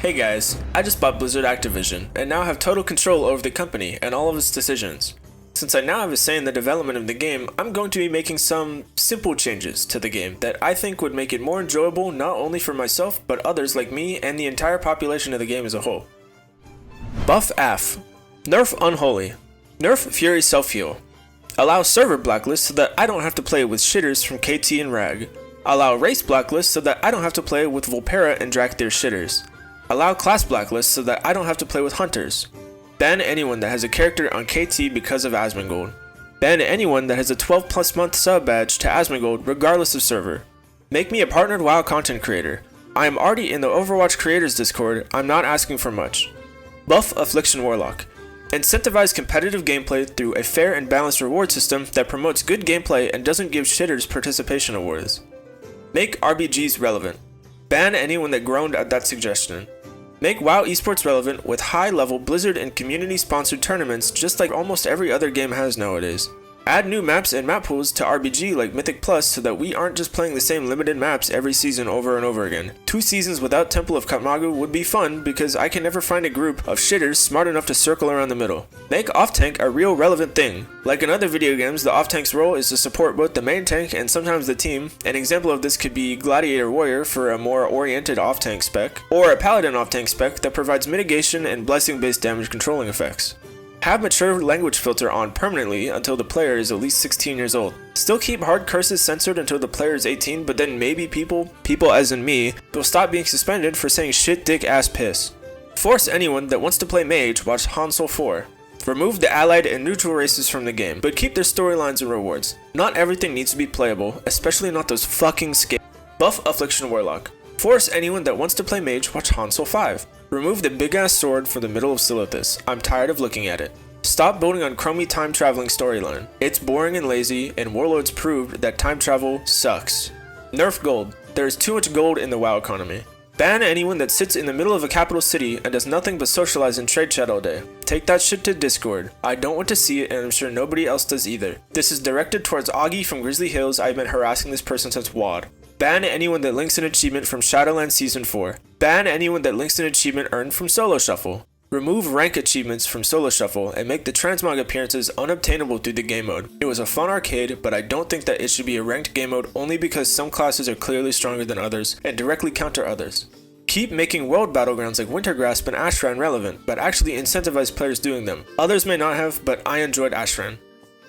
Hey guys, I just bought Blizzard Activision and now have total control over the company and all of its decisions. Since I now have a say in the development of the game, I'm going to be making some simple changes to the game that I think would make it more enjoyable not only for myself but others like me and the entire population of the game as a whole. Buff AF. Nerf Unholy. Nerf Fury Self-Heal. Allow server blacklist so that I don't have to play with shitters from KT and Rag. Allow race blacklist so that I don't have to play with Volpera and Drakthir shitters. Allow class blacklist so that I don't have to play with hunters. Ban anyone that has a character on KT because of Asmongold. Ban anyone that has a 12+ month sub badge to Asmongold regardless of server. Make me a partnered WoW content creator. I am already in the Overwatch creators Discord, I'm not asking for much. Buff Affliction Warlock. Incentivize competitive gameplay through a fair and balanced reward system that promotes good gameplay and doesn't give shitters participation awards. Make RBGs relevant. Ban anyone that groaned at that suggestion. Make WoW Esports relevant with high-level Blizzard and community-sponsored tournaments just like almost every other game has nowadays. Add new maps and map pools to RBG like Mythic Plus so that we aren't just playing the same limited maps every season over and over again. 2 seasons without Temple of Katmagu would be fun because I can never find a group of shitters smart enough to circle around the middle. Make off-tank a real relevant thing. Like in other video games, the off-tank's role is to support both the main tank and sometimes the team. An example of this could be Gladiator Warrior for a more oriented off-tank spec, or a Paladin off-tank spec that provides mitigation and blessing-based damage controlling effects. Have mature language filter on permanently until the player is at least 16 years old. Still keep hard curses censored until the player is 18, but then maybe people as in me, will stop being suspended for saying shit, dick, ass, piss. Force anyone that wants to play mage watch Hansel 4. Remove the allied and neutral races from the game, but keep their storylines and rewards. Not everything needs to be playable, especially not those fucking Buff Affliction Warlock. Force anyone that wants to play mage watch Hansel 5. Remove the big ass sword from the middle of Silithus. I'm tired of looking at it. Stop building on crummy time traveling storyline. It's boring and lazy, and Warlords proved that time travel sucks. Nerf gold. There is too much gold in the WoW economy. Ban anyone that sits in the middle of a capital city and does nothing but socialize and trade chat all day. Take that shit to Discord. I don't want to see it and I'm sure nobody else does either. This is directed towards Augie from Grizzly Hills. I've been harassing this person since WoD. Ban anyone that links an achievement from Shadowlands Season 4. Ban anyone that links an achievement earned from Solo Shuffle. Remove rank achievements from Solo Shuffle and make the transmog appearances unobtainable through the game mode. It was a fun arcade, but I don't think that it should be a ranked game mode only because some classes are clearly stronger than others and directly counter others. Keep making world battlegrounds like Wintergrasp and Ashran relevant, but actually incentivize players doing them. Others may not have, but I enjoyed Ashran.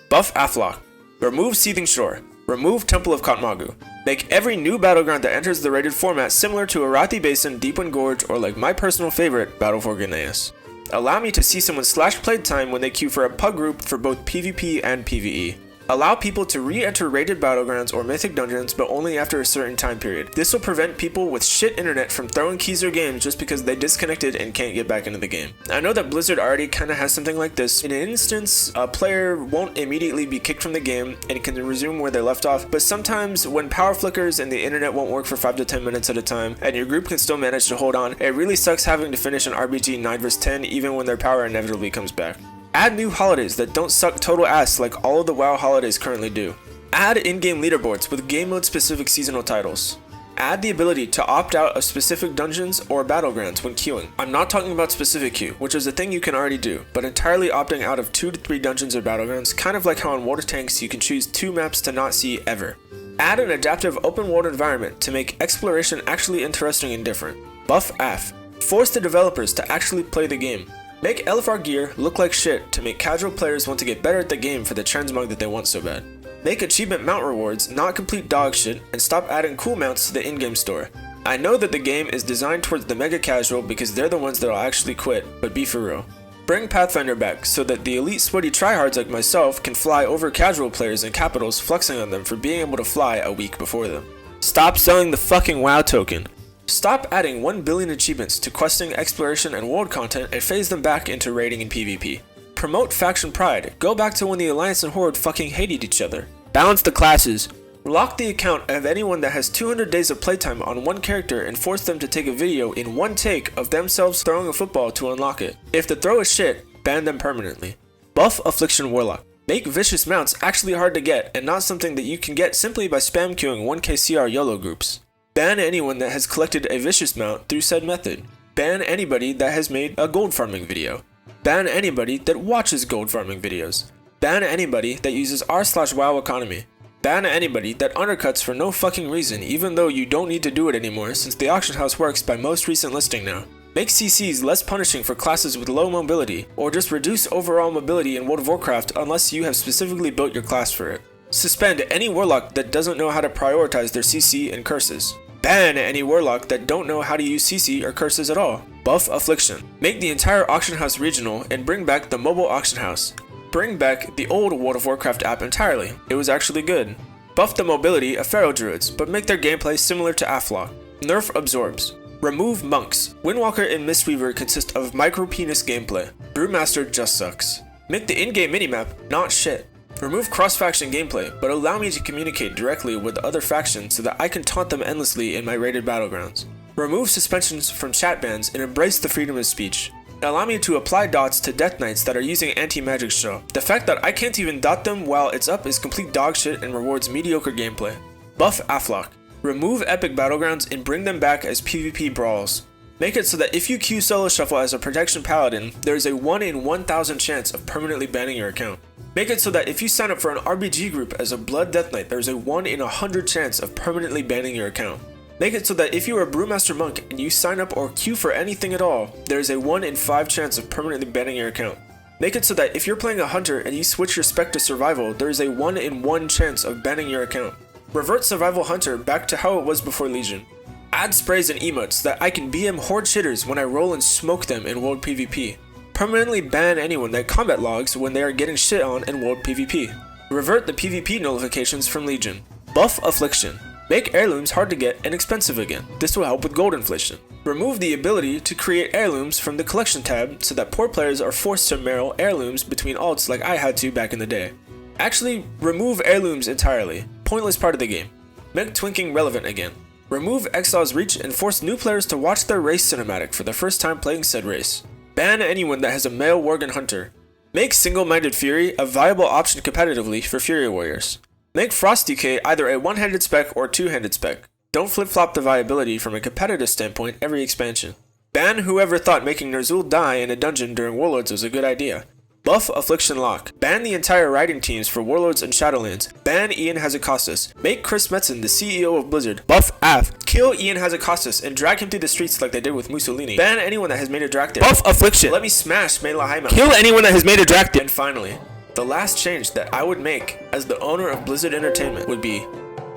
Buff Aflock. Remove Seething Shore. Remove Temple of Katmagu. Make every new battleground that enters the rated format similar to Arathi Basin, Deepwind Gorge, or like my personal favorite, Battle for Ganaeus. Allow me to see someone's slash playtime when they queue for a pug group for both PvP and PvE. Allow people to re-enter rated battlegrounds or mythic dungeons, but only after a certain time period. This will prevent people with shit internet from throwing keys or games just because they disconnected and can't get back into the game. I know that Blizzard already kinda has something like this. In an instance, a player won't immediately be kicked from the game and can resume where they left off, but sometimes when power flickers and the internet won't work for 5 to 10 minutes at a time, and your group can still manage to hold on, it really sucks having to finish an RBG 9 vs 10 even when their power inevitably comes back. Add new holidays that don't suck total ass like all of the WoW holidays currently do. Add in-game leaderboards with game mode specific seasonal titles. Add the ability to opt out of specific dungeons or battlegrounds when queuing. I'm not talking about specific queue, which is a thing you can already do, but entirely opting out of 2 to 3 dungeons or battlegrounds, kind of like how in Water Tanks you can choose 2 maps to not see ever. Add an adaptive open world environment to make exploration actually interesting and different. Buff AF. Force the developers to actually play the game. Make LFR gear look like shit to make casual players want to get better at the game for the transmog that they want so bad. Make achievement mount rewards not complete dog shit and stop adding cool mounts to the in-game store. I know that the game is designed towards the mega casual because they're the ones that'll actually quit, but be for real. Bring Pathfinder back so that the elite sweaty tryhards like myself can fly over casual players in capitals flexing on them for being able to fly a week before them. Stop selling the fucking WoW token. Stop adding 1 billion achievements to questing, exploration, and world content and phase them back into raiding and PvP. Promote faction pride. Go back to when the Alliance and Horde fucking hated each other. Balance the classes. Lock the account of anyone that has 200 days of playtime on one character and force them to take a video in one take of themselves throwing a football to unlock it. If the throw is shit, ban them permanently. Buff Affliction Warlock. Make vicious mounts actually hard to get and not something that you can get simply by spam queuing 1k CR YOLO groups. Ban anyone that has collected a vicious mount through said method. ban anybody that has made a gold farming video. Ban anybody that watches gold farming videos. Ban anybody that uses r/WoW economy. Ban anybody that undercuts for no fucking reason, even though you don't need to do it anymore since the auction house works by most recent listing now. Make CCs less punishing for classes with low mobility, or just reduce overall mobility in World of Warcraft unless you have specifically built your class for it. Suspend any warlock that doesn't know how to prioritize their CC and curses. Ban any warlock that don't know how to use CC or curses at all. Buff Affliction. Make the entire auction house regional and bring back the mobile auction house. Bring back the old World of Warcraft app entirely. It was actually good. Buff the mobility of Pharaoh Druids, but make their gameplay similar to Aflock. Nerf Absorbs. Remove Monks. Windwalker and Mistweaver consist of micro-penis gameplay. Brewmaster just sucks. Make the in-game minimap not shit. Remove cross-faction gameplay, but allow me to communicate directly with the other factions so that I can taunt them endlessly in my rated battlegrounds. Remove suspensions from chat bans and embrace the freedom of speech. Allow me to apply dots to Death Knights that are using anti-magic show. The fact that I can't even dot them while it's up is complete dog shit and rewards mediocre gameplay. Buff Aflock. Remove epic battlegrounds and bring them back as PvP brawls. Make it so that if you queue solo shuffle as a protection paladin, there is a 1 in 1000 chance of permanently banning your account. Make it so that if you sign up for an RBG group as a Blood Death Knight, there is a 1 in 100 chance of permanently banning your account. Make it so that if you are a Brewmaster Monk and you sign up or queue for anything at all, there is a 1 in 5 chance of permanently banning your account. Make it so that if you're playing a Hunter and you switch your spec to Survival, there is a 1 in 1 chance of banning your account. Revert Survival Hunter back to how it was before Legion. Add sprays and emotes so that I can BM horde shitters when I roll and smoke them in World PvP. Permanently ban anyone that combat logs when they are getting shit on in World PvP. Revert the PvP notifications from Legion. Buff Affliction. Make heirlooms hard to get and expensive again. This will help with gold inflation. Remove the ability to create heirlooms from the collection tab so that poor players are forced to marrow heirlooms between alts like I had to back in the day. Actually, remove heirlooms entirely. Pointless part of the game. Make twinking relevant again. Remove Exile's reach and force new players to watch their race cinematic for the first time playing said race. Ban anyone that has a male Worgen Hunter. Make single-minded Fury a viable option competitively for Fury Warriors. Make Frost Decay either a one-handed spec or two-handed spec. Don't flip-flop the viability from a competitive standpoint every expansion. Ban whoever thought making Ner'zhul die in a dungeon during Warlords was a good idea. Buff Affliction Lock. Ban the entire riding teams for Warlords and Shadowlands. Ban Ian Hazakostas. Make Chris Metzen the CEO of Blizzard. Buff AF. Kill Ian Hazakostas and drag him through the streets like they did with Mussolini. Ban anyone that has made a Drakthir. Buff Affliction. Let me smash Mela Haima. Kill anyone that has made a Drakthir. And finally, the last change that I would make as the owner of Blizzard Entertainment would be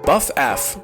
Buff AF.